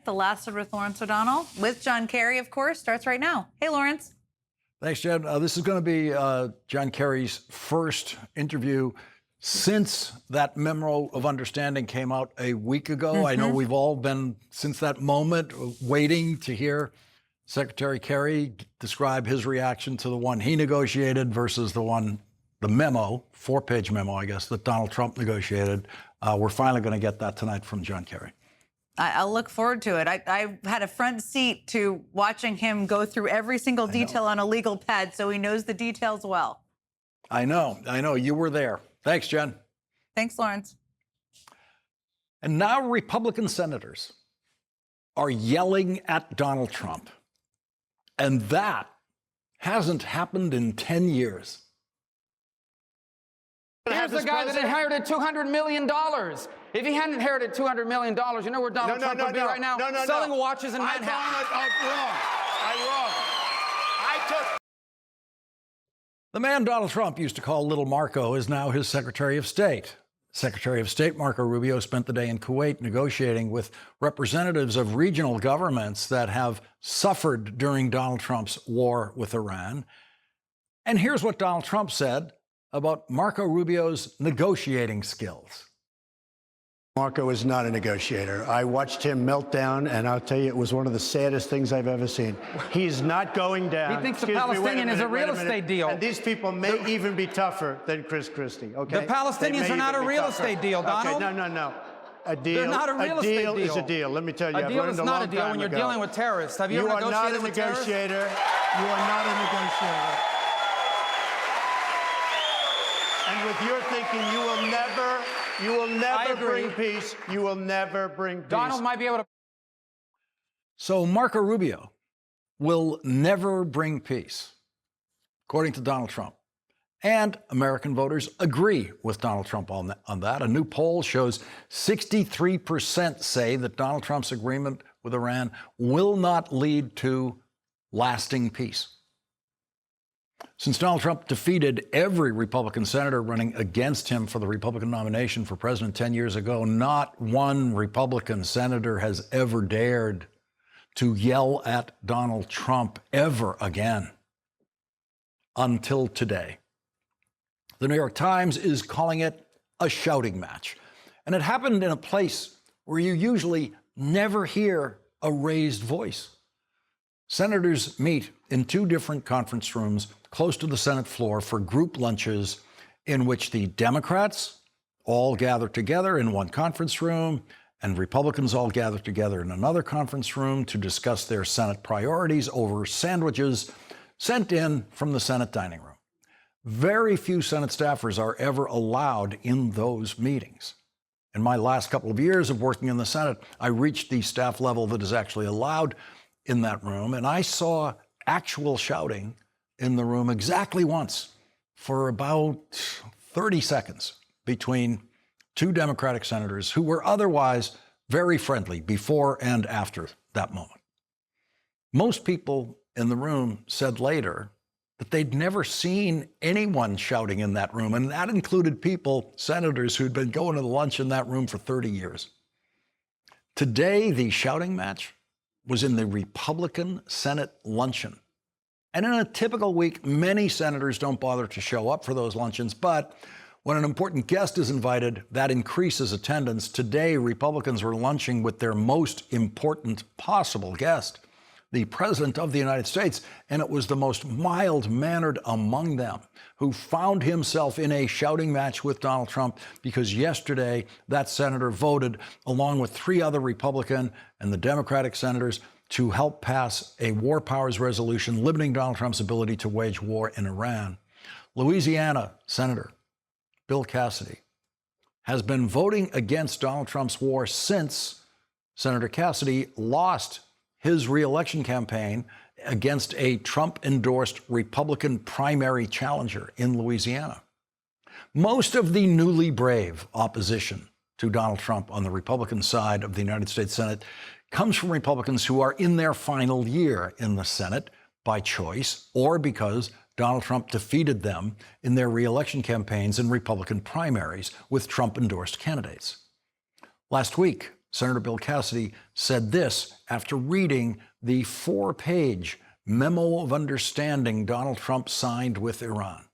The Last Word with Lawrence O'Donnell with John Kerry, of course, starts right now. Hey, Lawrence. Thanks, Jen. This is going to be John Kerry's first interview since that memo of understanding came out a week ago. I know we've all been, since that moment, waiting to hear Secretary Kerry describe his reaction to the one he negotiated versus the memo, 4-page memo, I guess, that Donald Trump negotiated. We're finally going to get that tonight from John Kerry. I'll look forward to it. I had a front seat to watching him go through every single detail on a legal pad, so he knows the details well. I know. You were there. Thanks, Jen. Thanks, Lawrence. And now Republican senators are yelling at Donald Trump. And that hasn't happened in 10 years. Here's the guy that inherited $200 million. If he hadn't inherited $200 million, you know where Donald Trump would be right now? Selling watches in Manhattan. The man Donald Trump used to call Little Marco is now his Secretary of State. Secretary of State Marco Rubio spent the day in Kuwait negotiating with representatives of regional governments that have suffered during Donald Trump's war with Iran. And here's what Donald Trump said about Marco Rubio's negotiating skills. Marco is not a negotiator. I watched him melt down, and I'll tell you, it was one of the saddest things I've ever seen. He's not going down. He thinks the Palestinian is a real estate deal. And these people may even be tougher than Chris Christie, okay? The Palestinians are not a real estate deal, Donald. Okay, no. A deal, They're not a real estate deal. Is a deal. Let me tell you, a deal is not a deal when you're dealing with terrorists. Have you ever negotiated with terrorists? You are not a negotiator. And with your thinking, you will never bring peace. You will never bring peace. Donald might be able to. So Marco Rubio will never bring peace, according to Donald Trump. And American voters agree with Donald Trump on that. A new poll shows 63% say that Donald Trump's agreement with Iran will not lead to lasting peace. Since Donald Trump defeated every Republican senator running against him for the Republican nomination for president 10 years ago, not one Republican senator has ever dared to yell at Donald Trump ever again until today. The New York Times is calling it a shouting match. And it happened in a place where you usually never hear a raised voice. Senators meet in 2 different conference rooms close to the Senate floor for group lunches in which the Democrats all gather together in one conference room and Republicans all gather together in another conference room to discuss their Senate priorities over sandwiches sent in from the Senate dining room. Very few Senate staffers are ever allowed in those meetings. In my last couple of years of working in the Senate, I reached the staff level that is actually allowed in that room, and I saw actual shouting in the room exactly once for about 30 seconds between 2 Democratic senators who were otherwise very friendly before and after that moment. Most people in the room said later that they'd never seen anyone shouting in that room, and that included people, senators, who'd been going to lunch in that room for 30 years. Today, the shouting match was in the Republican Senate luncheon. And in a typical week, many senators don't bother to show up for those luncheons, but when an important guest is invited, that increases attendance. Today, Republicans were lunching with their most important possible guest, the President of the United States, and it was the most mild-mannered among them who found himself in a shouting match with Donald Trump because yesterday that senator voted, along with 3 other Republican and the Democratic senators, to help pass a war powers resolution limiting Donald Trump's ability to wage war in Iran. Louisiana Senator Bill Cassidy has been voting against Donald Trump's war since Senator Cassidy lost his reelection campaign against a Trump-endorsed Republican primary challenger in Louisiana. Most of the newly brave opposition to Donald Trump on the Republican side of the United States Senate comes from Republicans who are in their final year in the Senate by choice or because Donald Trump defeated them in their reelection campaigns and Republican primaries with Trump-endorsed candidates. Last week, Senator Bill Cassidy said this after reading the 4-page memo of understanding Donald Trump signed with Iran.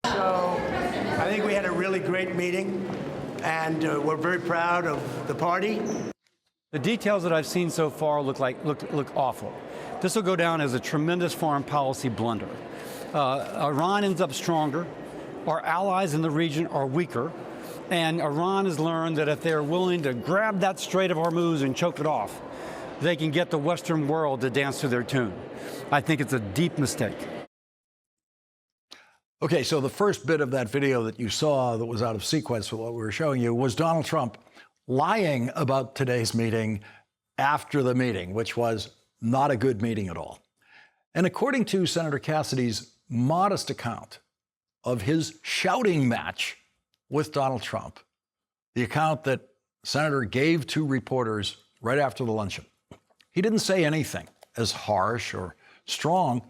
So I think we had a really great meeting, and we're very proud of the party. The details that I've seen so far look awful. This will go down as a tremendous foreign policy blunder. Iran ends up stronger. Our allies in the region are weaker. And Iran has learned that if they're willing to grab that Strait of Hormuz and choke it off, they can get the Western world to dance to their tune. I think it's a deep mistake. Okay, so the first bit of that video that you saw that was out of sequence with what we were showing you was Donald Trump lying about today's meeting after the meeting, which was not a good meeting at all. And according to Senator Cassidy's modest account of his shouting match with Donald Trump, the account that Senator gave to reporters right after the luncheon, he didn't say anything as harsh or strong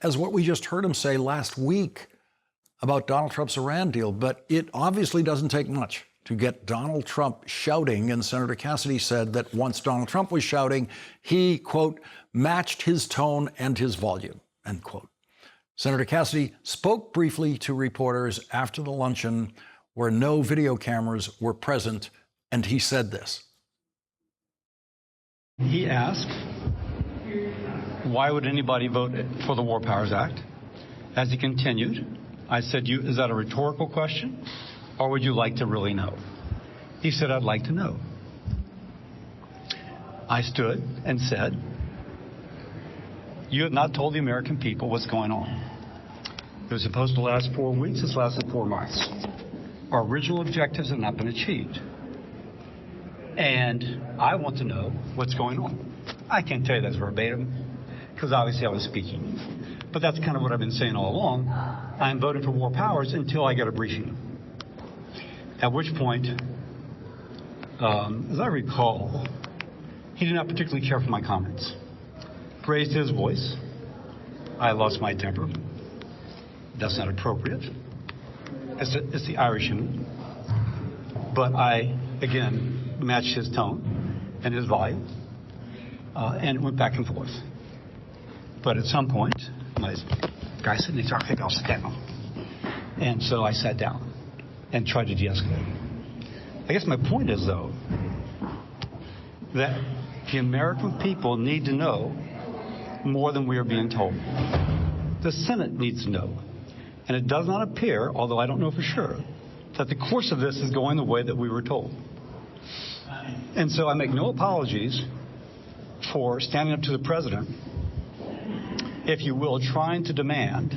as what we just heard him say last week about Donald Trump's Iran deal. But it obviously doesn't take much to get Donald Trump shouting. And Senator Cassidy said that once Donald Trump was shouting, he, quote, matched his tone and his volume, end quote. Senator Cassidy spoke briefly to reporters after the luncheon where no video cameras were present, and he said this. He asked, why would anybody vote for the War Powers Act? As he continued, I said, is that a rhetorical question, or would you like to really know? He said, I'd like to know. I stood and said, you have not told the American people what's going on. It was supposed to last 4 weeks. It's lasted 4 months. Our original objectives have not been achieved. And I want to know what's going on. I can't tell you that's verbatim, because obviously I was speaking. But that's kind of what I've been saying all along. I'm voting for war powers until I get a briefing. At which point, as I recall, he did not particularly care for my comments. Raised his voice. I lost my temper. That's not appropriate. It's the Irish in me. But I, again, matched his tone and his volume, and it went back and forth. But at some point, my guy said, I think I'll sit down. And so I sat down and tried to de-escalate. I guess my point is, though, that the American people need to know more than we are being told. The Senate needs to know. And it does not appear, although I don't know for sure, that the course of this is going the way that we were told. And so I make no apologies for standing up to the president, if you will, trying to demand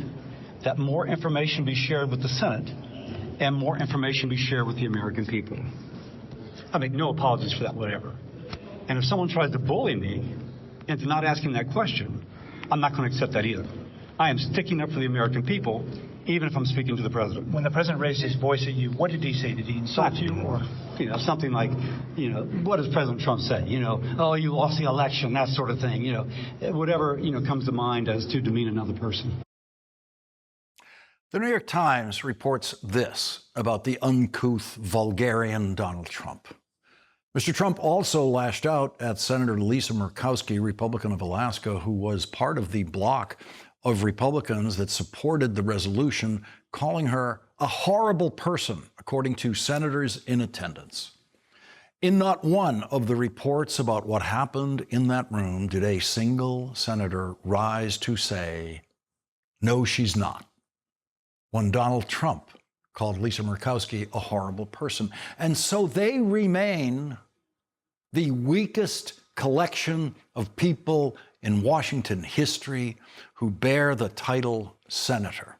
that more information be shared with the Senate and more information be shared with the American people. I make no apologies for that, whatever. And if someone tries to bully me into not asking that question, I'm not going to accept that either. I am sticking up for the American people, even if I'm speaking to the president. When the president raised his voice at you, what did he say? Did he insult you, or something like, what does President Trump say? Oh, you lost the election, that sort of thing. Whatever comes to mind as to demean another person. The New York Times reports this about the uncouth, vulgarian Donald Trump. Mr. Trump also lashed out at Senator Lisa Murkowski, Republican of Alaska, who was part of the bloc of Republicans that supported the resolution, calling her a horrible person, according to senators in attendance. In not one of the reports about what happened in that room did a single senator rise to say, no, she's not, when Donald Trump called Lisa Murkowski a horrible person. And so they remain the weakest collection of people in Washington history who bear the title senator.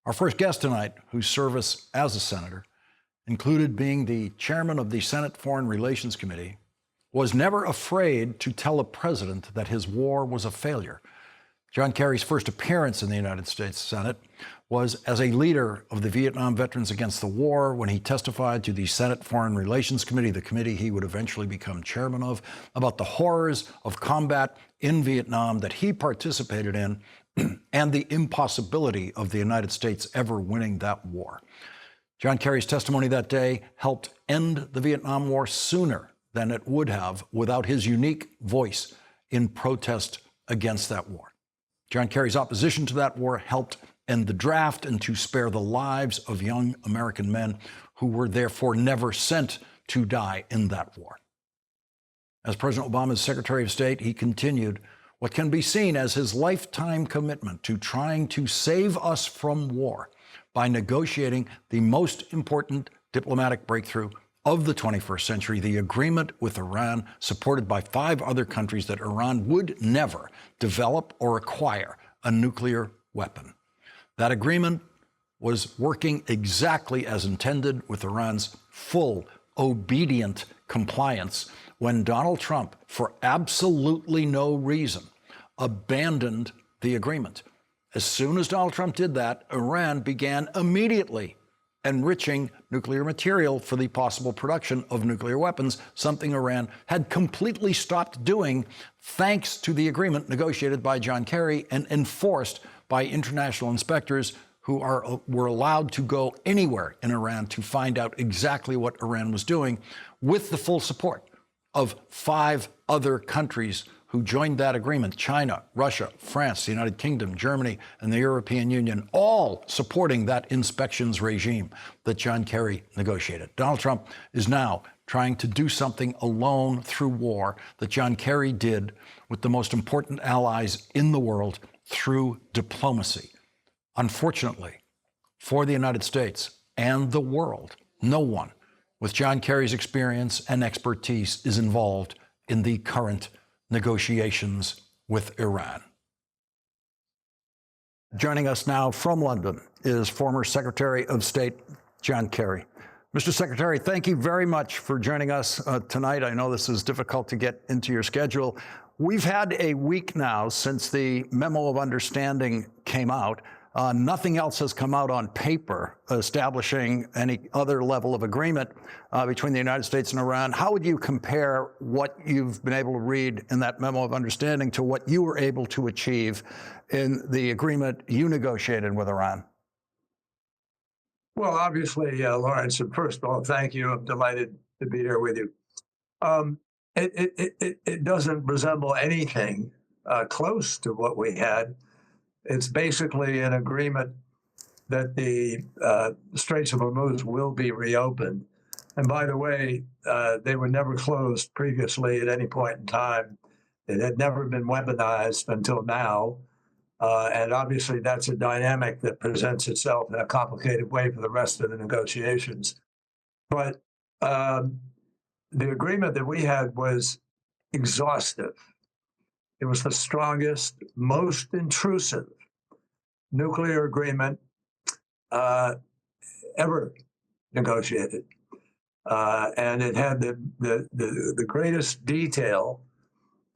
Our first guest tonight, whose service as a senator included being the chairman of the Senate Foreign Relations Committee, was never afraid to tell a president that his war was a failure. John Kerry's first appearance in the United States Senate was as a leader of the Vietnam Veterans Against the War when he testified to the Senate Foreign Relations Committee, the committee he would eventually become chairman of, about the horrors of combat in Vietnam that he participated in and the impossibility of the United States ever winning that war. John Kerry's testimony that day helped end the Vietnam War sooner than it would have without his unique voice in protest against that war. John Kerry's opposition to that war helped end the draft and to spare the lives of young American men who were therefore never sent to die in that war. As President Obama's Secretary of State, he continued what can be seen as his lifetime commitment to trying to save us from war by negotiating the most important diplomatic breakthrough of the 21st century, the agreement with Iran, supported by 5 other countries that Iran would never develop or acquire a nuclear weapon. That agreement was working exactly as intended, with Iran's full, obedient compliance when Donald Trump, for absolutely no reason, abandoned the agreement. As soon as Donald Trump did that, Iran began immediately enriching nuclear material for the possible production of nuclear weapons, something Iran had completely stopped doing thanks to the agreement negotiated by John Kerry and enforced by international inspectors who were allowed to go anywhere in Iran to find out exactly what Iran was doing, with the full support of 5 other countries who joined that agreement: China, Russia, France, the United Kingdom, Germany, and the European Union, all supporting that inspections regime that John Kerry negotiated. Donald Trump is now trying to do something alone through war that John Kerry did with the most important allies in the world through diplomacy. Unfortunately, for the United States and the world, no one with John Kerry's experience and expertise is involved in the current negotiations with Iran. Joining us now from London is former Secretary of State John Kerry. Mr. Secretary, thank you very much for joining us tonight. I know this is difficult to get into your schedule. We've had a week now since the memo of understanding came out. Nothing else has come out on paper establishing any other level of agreement between the United States and Iran. How would you compare what you've been able to read in that memo of understanding to what you were able to achieve in the agreement you negotiated with Iran? Well, obviously, Lawrence, first of all, thank you. I'm delighted to be here with you. It doesn't resemble anything close to what we had. It's basically an agreement that the Straits of Hormuz will be reopened. And by the way, they were never closed previously at any point in time. It had never been weaponized until now. And obviously, that's a dynamic that presents itself in a complicated way for the rest of the negotiations. But the agreement that we had was exhaustive. It was the strongest, most intrusive nuclear agreement ever negotiated. And it had the greatest detail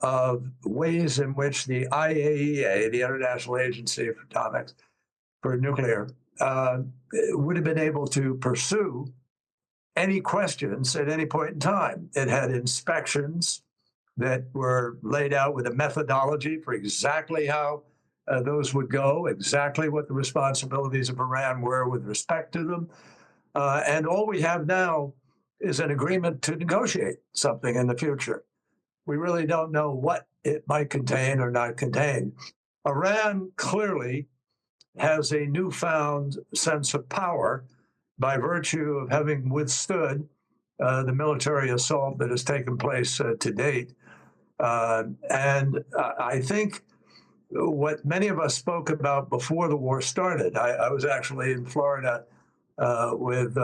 of ways in which the IAEA, the International Agency for Atomics, for Nuclear, would have been able to pursue any questions at any point in time. It had inspections that were laid out with a methodology for exactly how those would go, exactly what the responsibilities of Iran were with respect to them. And all we have now is an agreement to negotiate something in the future. We really don't know what it might contain or not contain. Iran clearly has a newfound sense of power by virtue of having withstood the military assault that has taken place to date. And I think what many of us spoke about before the war started, I was actually in Florida with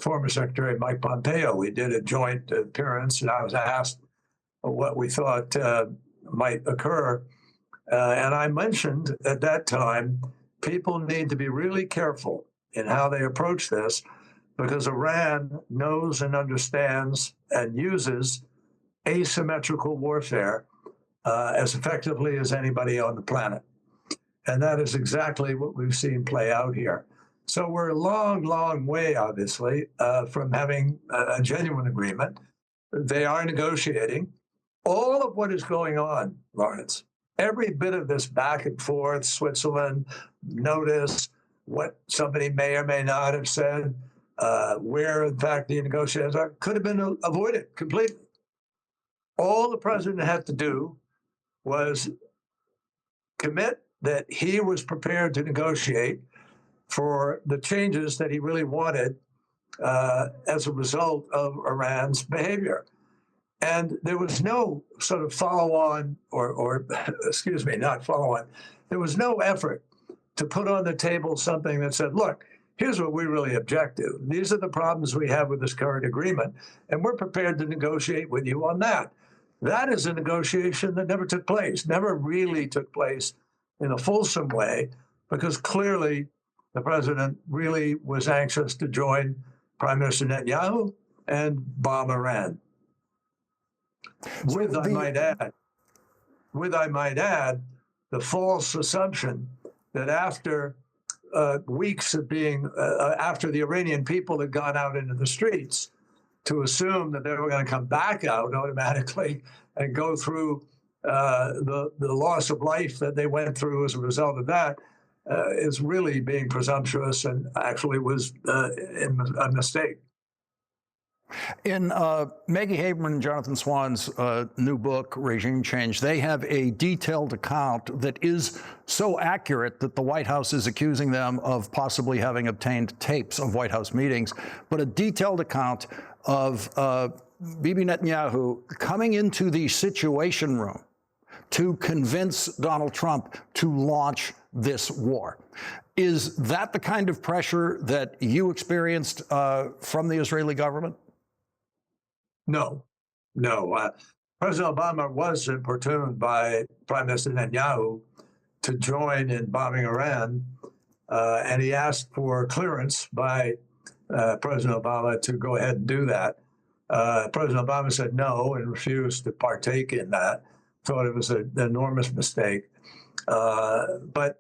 former Secretary Mike Pompeo. We did a joint appearance, and I was asked what we thought might occur. And I mentioned at that time, people need to be really careful in how they approach this, because Iran knows and understands and uses asymmetrical warfare as effectively as anybody on the planet. And that is exactly what we've seen play out here. So we're a long, long way, obviously, from having a genuine agreement. They are negotiating. All of what is going on, Lawrence, every bit of this back and forth, Switzerland, notice what somebody may or may not have said, where, in fact, the negotiations could have been avoided completely. All the president had to do was commit that he was prepared to negotiate for the changes that he really wanted as a result of Iran's behavior. And there was no sort of follow-on, or excuse me, not follow-on. There was no effort to put on the table something that said, look, here's what we really object to. These are the problems we have with this current agreement, and we're prepared to negotiate with you on that. That is a negotiation that never took place, never really took place in a fulsome way, because clearly the president really was anxious to join Prime Minister Netanyahu and bomb Iran. With, I might add, the false assumption that after weeks of being, after the Iranian people had gone out into the streets, to assume that they were going to come back out automatically and go through the loss of life that they went through as a result of that is really being presumptuous and actually was a mistake. In Maggie Haberman and Jonathan Swan's new book, Regime Change, they have a detailed account that is so accurate that the White House is accusing them of possibly having obtained tapes of White House meetings, but a detailed account of Bibi Netanyahu coming into the Situation Room to convince Donald Trump to launch this war. Is that the kind of pressure that you experienced from the Israeli government? No. President Obama was importuned by Prime Minister Netanyahu to join in bombing Iran, and he asked for clearance by President Obama to go ahead and do that. President Obama said no and refused to partake in that, thought it was an enormous mistake. But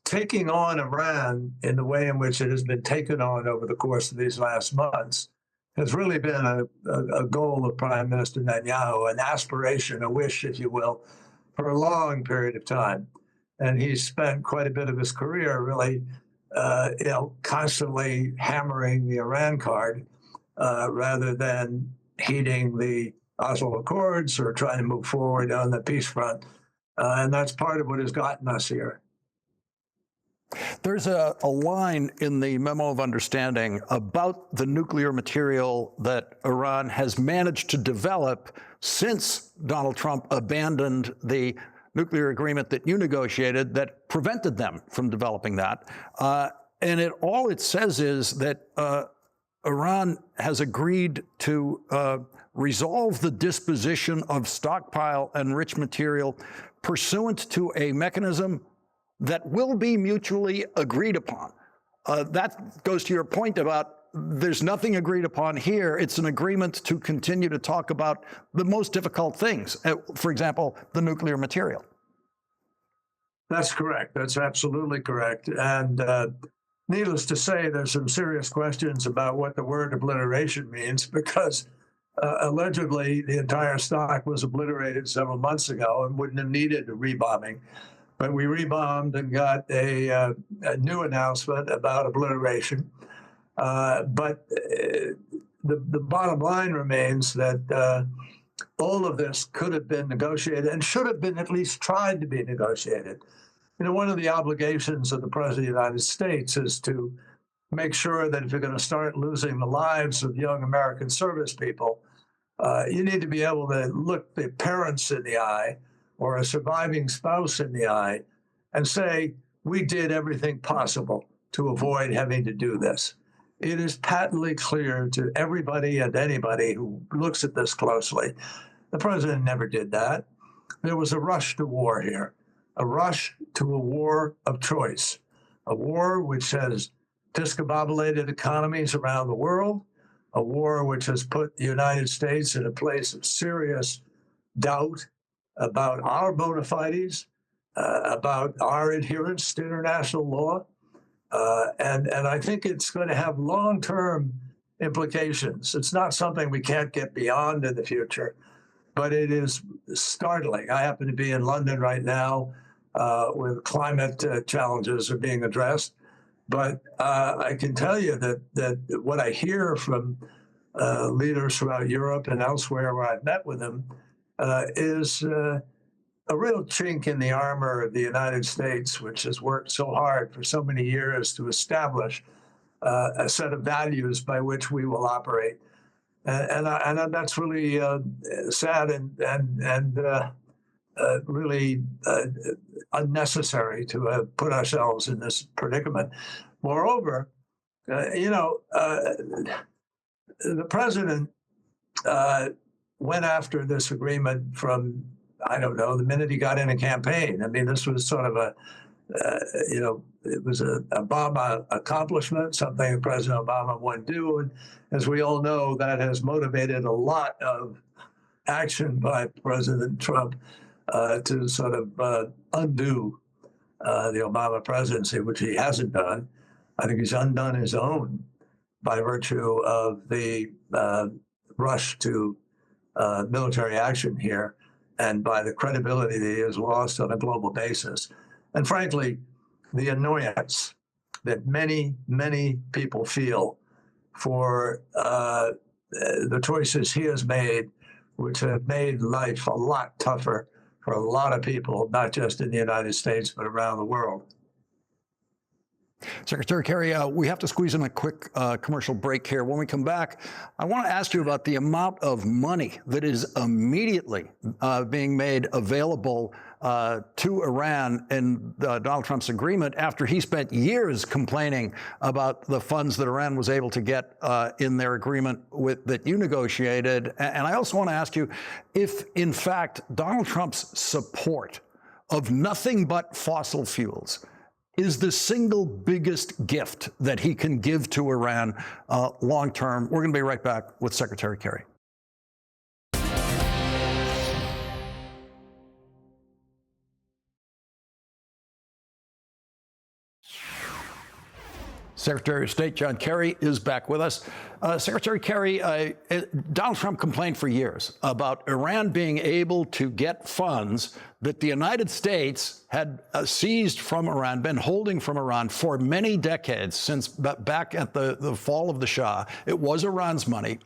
taking on Iran in the way in which it has been taken on over the course of these last months has really been a goal of Prime Minister Netanyahu, an aspiration, a wish, if you will, for a long period of time. And he's spent quite a bit of his career really, constantly hammering the Iran card rather than heeding the Oslo Accords or trying to move forward on the peace front. And that's part of what has gotten us here. There's a line in the Memo of Understanding about the nuclear material that Iran has managed to develop since Donald Trump abandoned the nuclear agreement that you negotiated that prevented them from developing that. And all it says is that Iran has agreed to resolve the disposition of stockpile enriched material pursuant to a mechanism that will be mutually agreed upon. That goes to your point about there's nothing agreed upon here. It's an agreement to continue to talk about the most difficult things, for example, the nuclear material. That's correct. That's absolutely correct. And needless to say, there's some serious questions about what the word obliteration means, because allegedly the entire stock was obliterated several months ago and wouldn't have needed a rebombing. But we rebombed and got a new announcement about obliteration. But the bottom line remains that all of this could have been negotiated and should have been at least tried to be negotiated. You know, one of the obligations of the President of the United States is to make sure that if you're going to start losing the lives of young American service people, you need to be able to look the parents in the eye or a surviving spouse in the eye and say, we did everything possible to avoid having to do this. It is patently clear to everybody and anybody who looks at this closely, the president never did that. There was a rush to war here, a rush to a war of choice, a war which has discombobulated economies around the world, a war which has put the United States in a place of serious doubt about our bona fides, about our adherence to international law. And I think it's going to have long-term implications. It's not something we can't get beyond in the future, but it is startling. I happen to be in London right now where the climate challenges are being addressed. But I can tell you that what I hear from leaders throughout Europe and elsewhere where I've met with them is a real chink in the armor of the United States, which has worked so hard for so many years to establish a set of values by which we will operate. And that's really sad and really unnecessary to have put ourselves in this predicament. Moreover, the president went after this agreement from, I don't know, the minute he got in a campaign. I mean, this was sort of it was an Obama accomplishment, something President Obama wanted to do. And as we all know, that has motivated a lot of action by President Trump to sort of undo the Obama presidency, which he hasn't done. I think he's undone his own by virtue of the rush to military action here and by the credibility that he has lost on a global basis. And frankly, the annoyance that many, many people feel for the choices he has made, which have made life a lot tougher for a lot of people, not just in the United States, but around the world. Secretary Kerry, we have to squeeze in a quick commercial break here. When we come back, I want to ask you about the amount of money that is immediately being made available to Iran in Donald Trump's agreement after he spent years complaining about the funds that Iran was able to get in their agreement that you negotiated. And I also want to ask you if, in fact, Donald Trump's support of nothing but fossil fuels is the single biggest gift that he can give to Iran long term. We're going to be right back with Secretary Kerry. Secretary of State John Kerry is back with us. Secretary Kerry, Donald Trump complained for years about Iran being able to get funds that the United States had seized from Iran, been holding from Iran for many decades, since back at the fall of the Shah. It was Iran's money,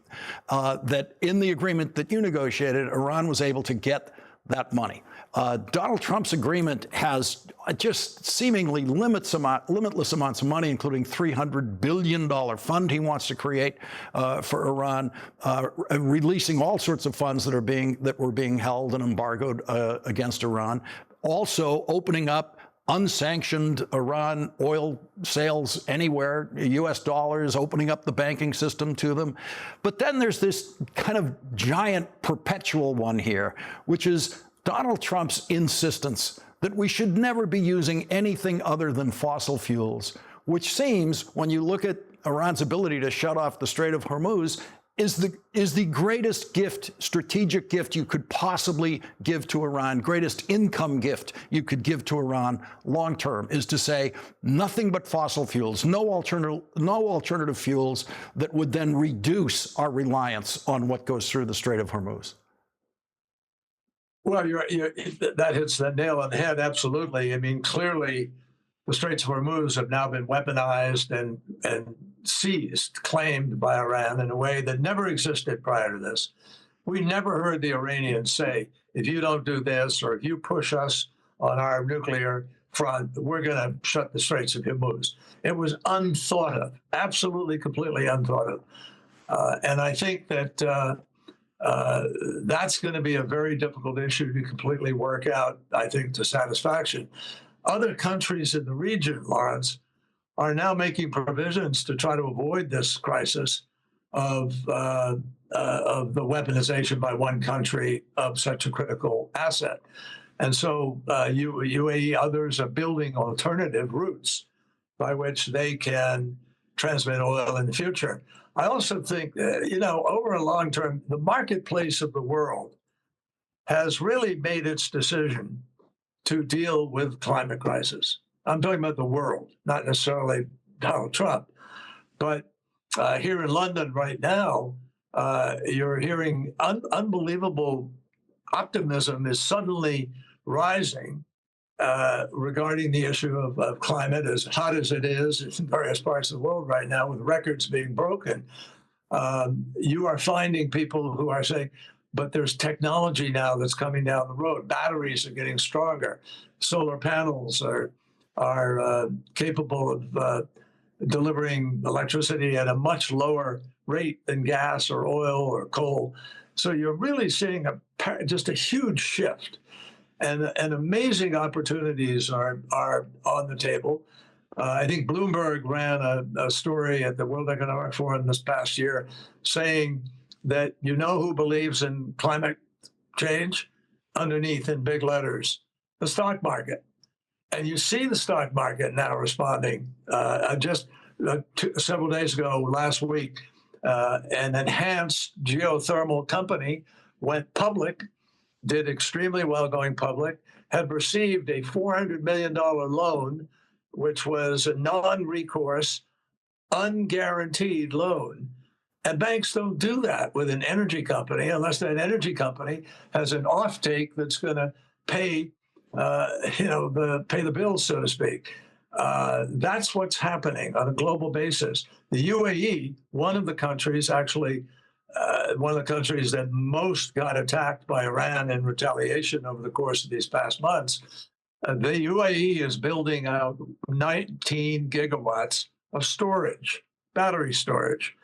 that in the agreement that you negotiated, Iran was able to get that money. Donald Trump's agreement has just seemingly limitless amounts of money, including $300 billion fund he wants to create for Iran, releasing all sorts of funds that were being held and embargoed against Iran. Also opening up unsanctioned Iran oil sales anywhere, U.S. dollars, opening up the banking system to them. But then there's this kind of giant perpetual one here, which is Donald Trump's insistence that we should never be using anything other than fossil fuels, which seems, when you look at Iran's ability to shut off the Strait of Hormuz, is the greatest gift, strategic gift you could possibly give to Iran, greatest income gift you could give to Iran long term, is to say nothing but fossil fuels, no alternative fuels that would then reduce our reliance on what goes through the Strait of Hormuz. Well, that hits the nail on the head, absolutely. I mean, clearly, the Straits of Hormuz have now been weaponized and seized, claimed by Iran in a way that never existed prior to this. We never heard the Iranians say, if you don't do this or if you push us on our nuclear front, we're going to shut the Straits of Hormuz. It was unthought of, absolutely, completely unthought of. And I think that that's going to be a very difficult issue to completely work out, I think, to satisfaction. Other countries in the region, Lawrence, are now making provisions to try to avoid this crisis of the weaponization by one country of such a critical asset. And so UAE, others are building alternative routes by which they can transmit oil in the future. I also think, over a long term, the marketplace of the world has really made its decision to deal with climate crisis. I'm talking about the world, not necessarily Donald Trump. But here in London right now, you're hearing unbelievable optimism is suddenly rising regarding the issue of climate, as hot as it is in various parts of the world right now, with records being broken. You are finding people who are saying, but there's technology now that's coming down the road. Batteries are getting stronger. Solar panels are capable of delivering electricity at a much lower rate than gas or oil or coal. So you're really seeing just a huge shift, and amazing opportunities are on the table. I think Bloomberg ran a story at the World Economic Forum this past year saying that you know who believes in climate change? Underneath in big letters, the stock market. And you see the stock market now responding. Just several days ago, last week, an enhanced geothermal company went public, did extremely well going public, had received a $400 million loan, which was a non-recourse, unguaranteed loan. And banks don't do that with an energy company unless that energy company has an offtake that's going to pay, pay the bills, so to speak. That's what's happening on a global basis. The UAE, one of the countries that most got attacked by Iran in retaliation over the course of these past months, the UAE is building out 19 gigawatts of storage, battery storage.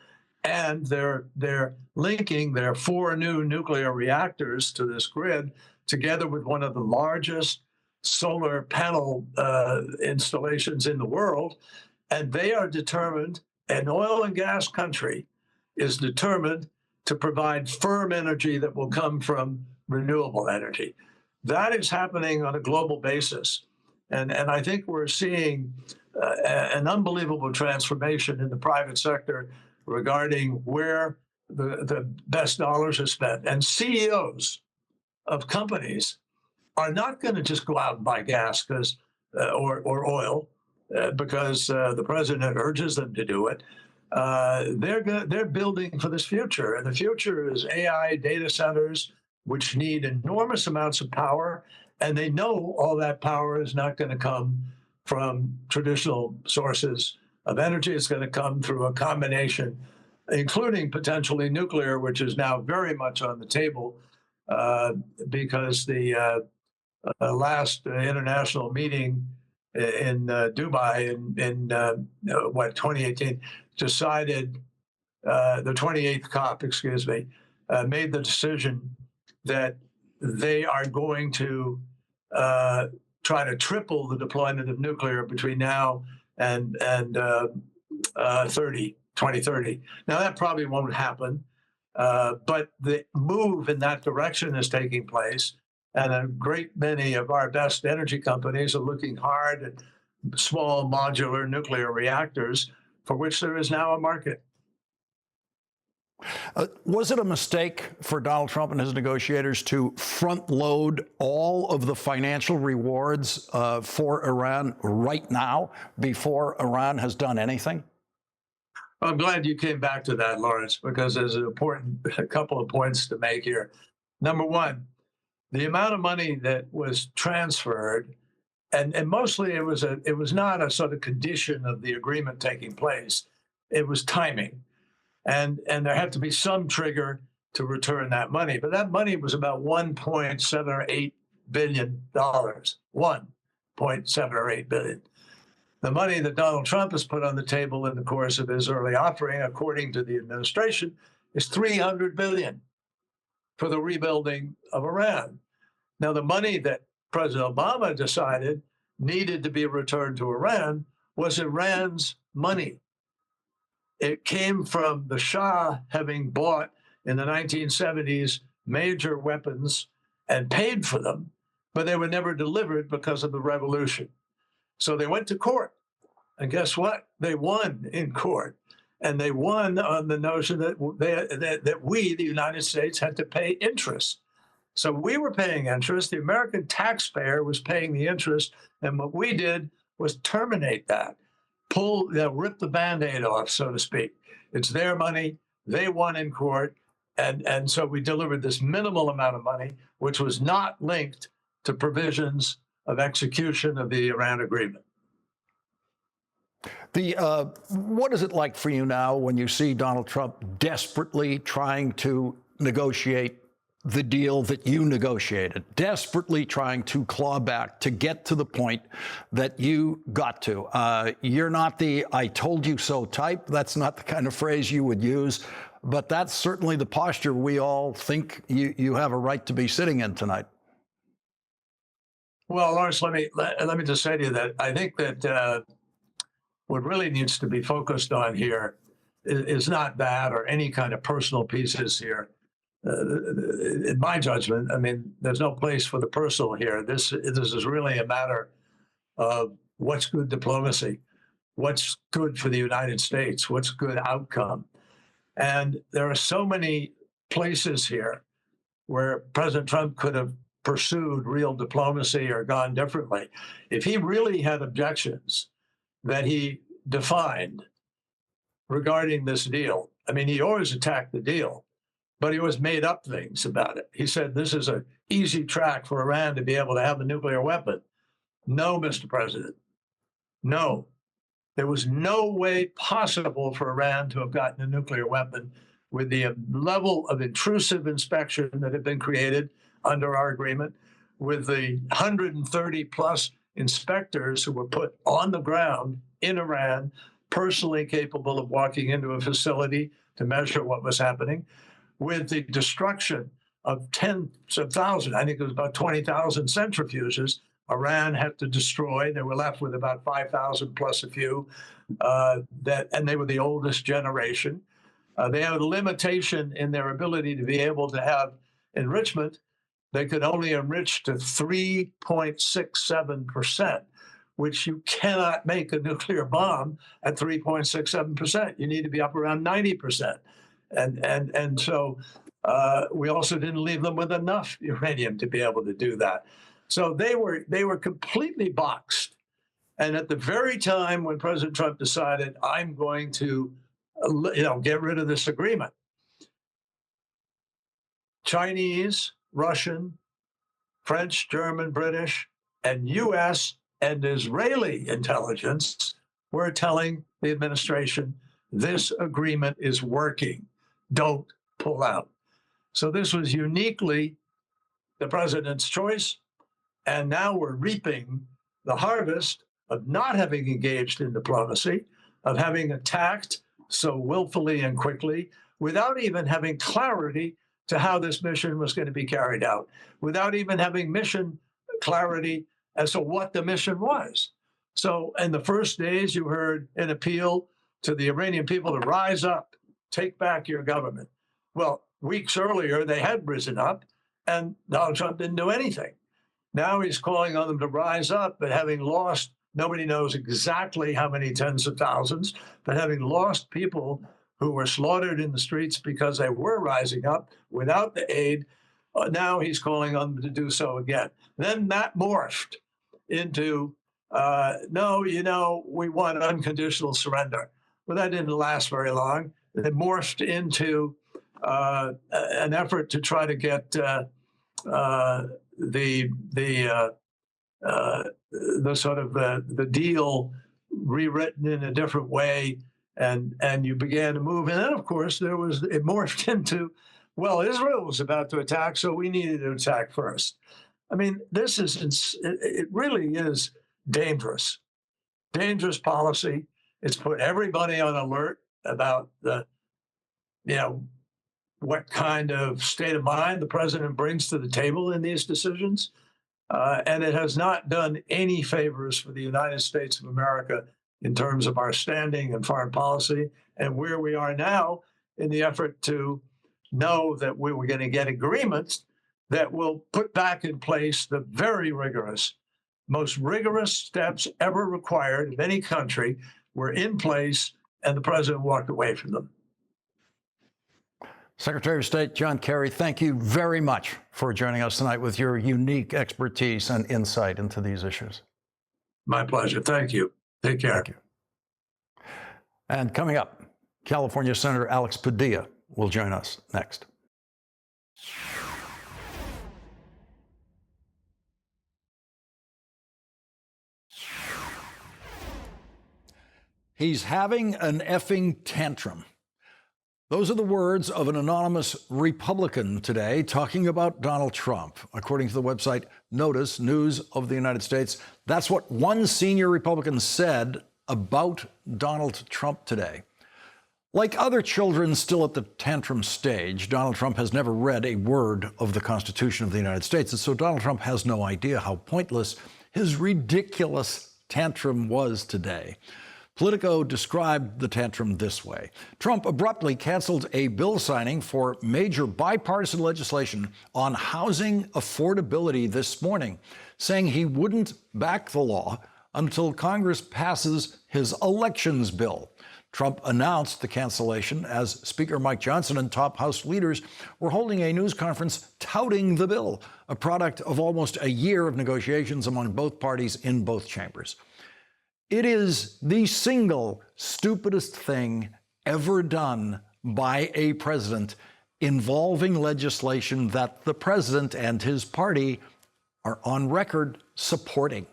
And they're linking their 4 new nuclear reactors to this grid together with one of the largest solar panel installations in the world. And they are determined, an oil and gas country is determined to provide firm energy that will come from renewable energy. That is happening on a global basis. And I think we're seeing an unbelievable transformation in the private sector regarding where the best dollars are spent. And CEOs of companies are not going to just go out and buy gas or oil because the president urges them to do it. They're building for this future, and the future is AI data centers, which need enormous amounts of power, and they know all that power is not going to come from traditional sources of energy. It's going to come through a combination, including potentially nuclear, which is now very much on the table because the last international meeting in Dubai in 2018 decided, the 28th COP, made the decision that they are going to try to triple the deployment of nuclear between now and 2030. Now, that probably won't happen, but the move in that direction is taking place, and a great many of our best energy companies are looking hard at small modular nuclear reactors for which there is now a market. Was it a mistake for Donald Trump and his negotiators to front load all of the financial rewards for Iran right now before Iran has done anything? I'm glad you came back to that, Lawrence, because there's a couple of points to make here. Number one, the amount of money that was transferred, and mostly it was not a sort of condition of the agreement taking place. It was timing. And there had to be some trigger to return that money. But that money was about $1.7 or $8 billion. $1.7 or $8 billion. The money that Donald Trump has put on the table in the course of his early offering, according to the administration, is $300 billion for the rebuilding of Iran. Now, the money that President Obama decided needed to be returned to Iran was Iran's money. It came from the Shah having bought in the 1970s major weapons and paid for them, but they were never delivered because of the revolution. So they went to court, and guess what? They won in court, and they won on the notion that we, the United States, had to pay interest. So we were paying interest. The American taxpayer was paying the interest, and what we did was terminate that. Rip the Band-Aid off, so to speak. It's their money. They won in court. And so we delivered this minimal amount of money, which was not linked to provisions of execution of the Iran agreement. What is it like for you now when you see Donald Trump desperately trying to negotiate the deal that you negotiated, desperately trying to claw back to get to the point that you got to? You're not the "I told you so" type. That's not the kind of phrase you would use, but that's certainly the posture we all think you have a right to be sitting in tonight. Well, Lawrence, let me just say to you that I think that what really needs to be focused on here is not that or any kind of personal pieces here. In my judgment, I mean, there's no place for the personal here. This is really a matter of what's good diplomacy, what's good for the United States, what's good outcome. And there are so many places here where President Trump could have pursued real diplomacy or gone differently. If he really had objections that he defined regarding this deal, I mean, he always attacked the deal, but he always made up things about it. He said, this is an easy track for Iran to be able to have a nuclear weapon. No, Mr. President, no. There was no way possible for Iran to have gotten a nuclear weapon with the level of intrusive inspection that had been created under our agreement, with the 130 plus inspectors who were put on the ground in Iran, personally capable of walking into a facility to measure what was happening, with the destruction of tens of thousands, I think it was about 20,000 centrifuges Iran had to destroy. They were left with about 5,000 plus a few, and they were the oldest generation. They had a limitation in their ability to be able to have enrichment. They could only enrich to 3.67%, which you cannot make a nuclear bomb at 3.67%. You need to be up around 90%. And so we also didn't leave them with enough uranium to be able to do that. So they were completely boxed. And at the very time when President Trump decided, I'm going to get rid of this agreement, Chinese, Russian, French, German, British, and US and Israeli intelligence were telling the administration, this agreement is working. Don't pull out. So this was uniquely the president's choice. And now we're reaping the harvest of not having engaged in diplomacy, of having attacked so willfully and quickly, without even having clarity to how this mission was going to be carried out, without even having mission clarity as to what the mission was. So in the first days, you heard an appeal to the Iranian people to rise up, take back your government. Well, weeks earlier, they had risen up, and Donald Trump didn't do anything. Now he's calling on them to rise up, but having lost, nobody knows exactly how many tens of thousands, but having lost people who were slaughtered in the streets because they were rising up without the aid, now he's calling on them to do so again. Then that morphed into, no, we want unconditional surrender. Well, that didn't last very long. It morphed into an effort to try to get the sort of the deal rewritten in a different way, and you began to move. And then, of course, it morphed into, well, Israel was about to attack, so we needed to attack first. I mean, it really is dangerous policy. It's put everybody on alert about what kind of state of mind the president brings to the table in these decisions. And it has not done any favors for the United States of America in terms of our standing in foreign policy and where we are now in the effort to know that we were going to get agreements that will put back in place the very rigorous, most rigorous steps ever required of any country were in place, and the president walked away from them. Secretary of State John Kerry, thank you very much for joining us tonight with your unique expertise and insight into these issues. My pleasure. Thank you. Take care. Thank you. And coming up, California Senator Alex Padilla will join us next. He's having an effing tantrum. Those are the words of an anonymous Republican today talking about Donald Trump. According to the website Notice, News of the United States, that's what one senior Republican said about Donald Trump today. Like other children still at the tantrum stage, Donald Trump has never read a word of the Constitution of the United States, and so Donald Trump has no idea how pointless his ridiculous tantrum was today. Politico described the tantrum this way. Trump abruptly canceled a bill signing for major bipartisan legislation on housing affordability this morning, saying he wouldn't back the law until Congress passes his elections bill. Trump announced the cancellation as Speaker Mike Johnson and top House leaders were holding a news conference touting the bill, a product of almost a year of negotiations among both parties in both chambers. It is the single stupidest thing ever done by a president involving legislation that the president and his party are on record supporting.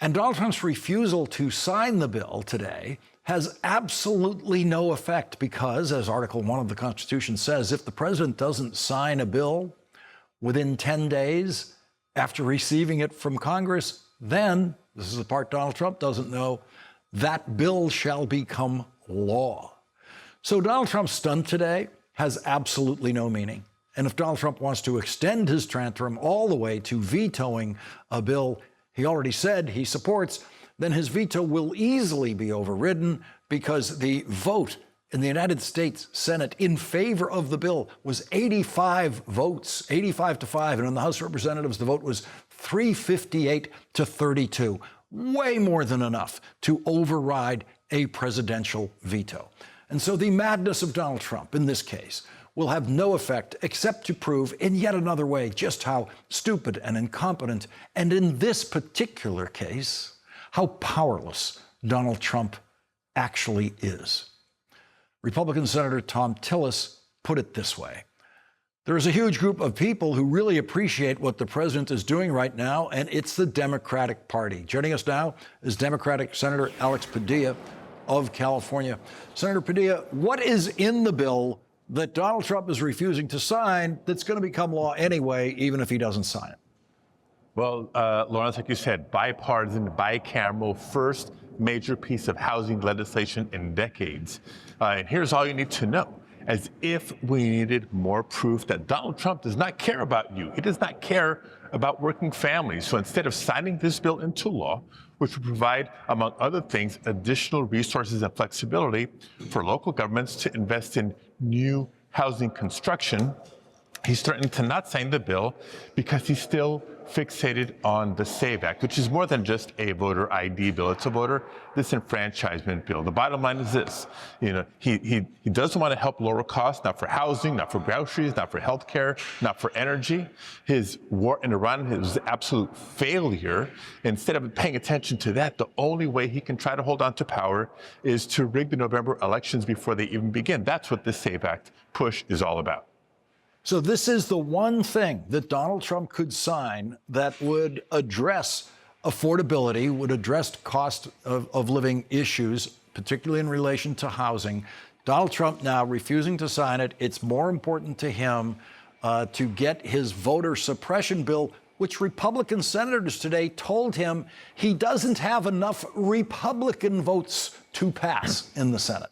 And Donald Trump's refusal to sign the bill today has absolutely no effect because, as Article 1 of the Constitution says, if the president doesn't sign a bill within 10 days after receiving it from Congress, then, this is the part Donald Trump doesn't know, that bill shall become law. So Donald Trump's stunt today has absolutely no meaning. And if Donald Trump wants to extend his tantrum all the way to vetoing a bill he already said he supports, then his veto will easily be overridden because the vote in the United States Senate in favor of the bill was 85 votes, 85-5. And in the House of Representatives, the vote was 358-32, way more than enough to override a presidential veto. And so the madness of Donald Trump in this case will have no effect except to prove in yet another way just how stupid and incompetent, and in this particular case, how powerless Donald Trump actually is. Republican Senator Thom Tillis put it this way: there is a huge group of people who really appreciate what the president is doing right now, and it's the Democratic Party. Joining us now is Democratic Senator Alex Padilla of California. Senator Padilla, what is in the bill that Donald Trump is refusing to sign that's going to become law anyway, even if he doesn't sign it? Well, Lawrence, like you said, bipartisan, bicameral, first major piece of housing legislation in decades. And here's all you need to know. As if we needed more proof that Donald Trump does not care about you. He does not care about working families. So instead of signing this bill into law, which would provide, among other things, additional resources and flexibility for local governments to invest in new housing construction, he's threatening to not sign the bill because he's still fixated on the SAVE Act, which is more than just a voter ID bill. It's a voter disenfranchisement bill. The bottom line is this: he doesn't want to help lower costs, not for housing, not for groceries, not for healthcare, not for energy. His war in Iran is an absolute failure. Instead of paying attention to that, the only way he can try to hold on to power is to rig the November elections before they even begin. That's what this SAVE Act push is all about. So this is the one thing that Donald Trump could sign that would address affordability, would address cost of living issues, particularly in relation to housing. Donald Trump now refusing to sign it. It's more important to him to get his voter suppression bill, which Republican senators today told him he doesn't have enough Republican votes to pass in the Senate.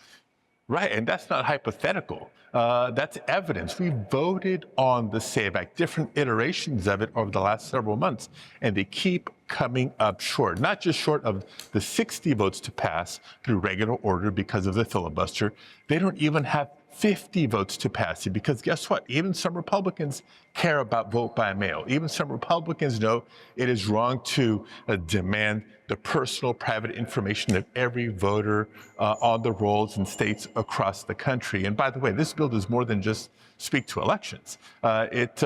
Right, and that's not hypothetical. That's evidence. We voted on the SAVE Act, different iterations of it over the last several months, and they keep coming up short. Not just short of the 60 votes to pass through regular order because of the filibuster. They don't even have 50 votes to pass it because guess what? Even some Republicans care about vote by mail. Even some Republicans know it is wrong to demand the personal private information of every voter on the rolls in states across the country. And by the way, this bill does more than just speak to elections. It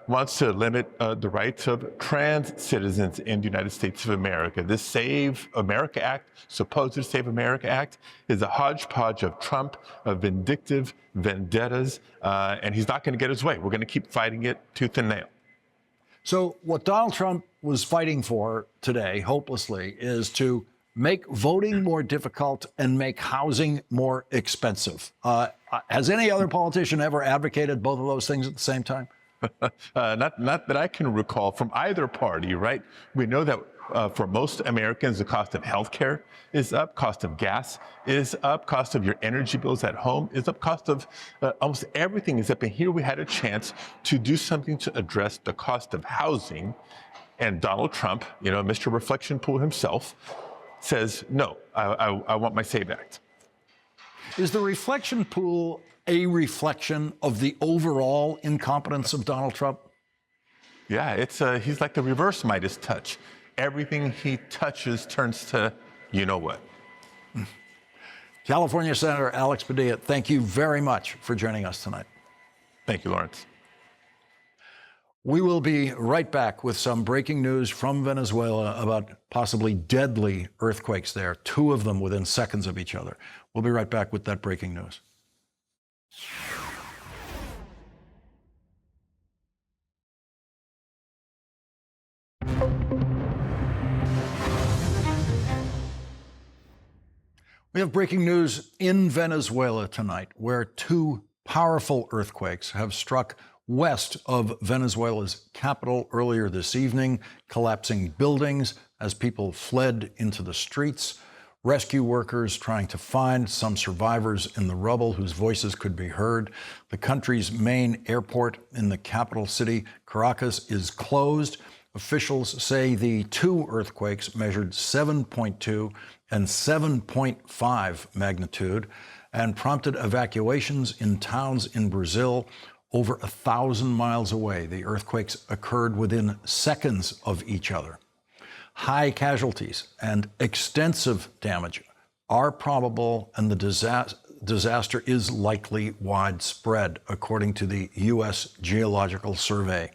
wants to limit the rights of trans citizens in the United States of America. This Save America Act, supposed Save America Act, is a hodgepodge of Trump, of vindictive vendettas, and he's not going to get his way. We're going to keep fighting it tooth and nail. So what Donald Trump was fighting for today, hopelessly, is to make voting more difficult and make housing more expensive. Has any other politician ever advocated both of those things at the same time? Not that I can recall from either party, right? We know that for most Americans, the cost of healthcare is up, cost of gas is up, cost of your energy bills at home is up, cost of almost everything is up. And here we had a chance to do something to address the cost of housing. And Donald Trump, Mr. Reflection Pool himself, says, no, I want my SAVE Act. Is the reflection pool a reflection of the overall incompetence of Donald Trump? Yeah, he's like the reverse Midas touch. Everything he touches turns to you know what. California Senator Alex Padilla, thank you very much for joining us tonight. Thank you, Lawrence. We will be right back with some breaking news from Venezuela about possibly deadly earthquakes there, 2 of them within seconds of each other. We'll be right back with that breaking news. We have breaking news in Venezuela tonight, where 2 powerful earthquakes have struck west of Venezuela's capital earlier this evening, collapsing buildings as people fled into the streets. Rescue workers trying to find some survivors in the rubble whose voices could be heard. The country's main airport in the capital city, Caracas, is closed. Officials say the 2 earthquakes measured 7.2 and 7.5 magnitude and prompted evacuations in towns in Brazil over 1,000 miles away. The earthquakes occurred within seconds of each other. High casualties and extensive damage are probable, and the disaster is likely widespread, according to the U.S. Geological Survey.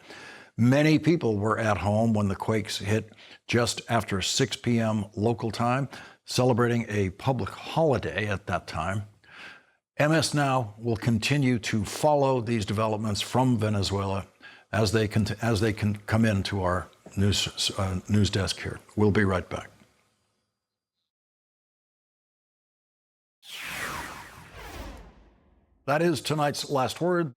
Many people were at home when the quakes hit just after 6 p.m. local time, celebrating a public holiday at that time. MS Now will continue to follow these developments from Venezuela as they can come into our news desk here. We'll be right back. That is tonight's last word.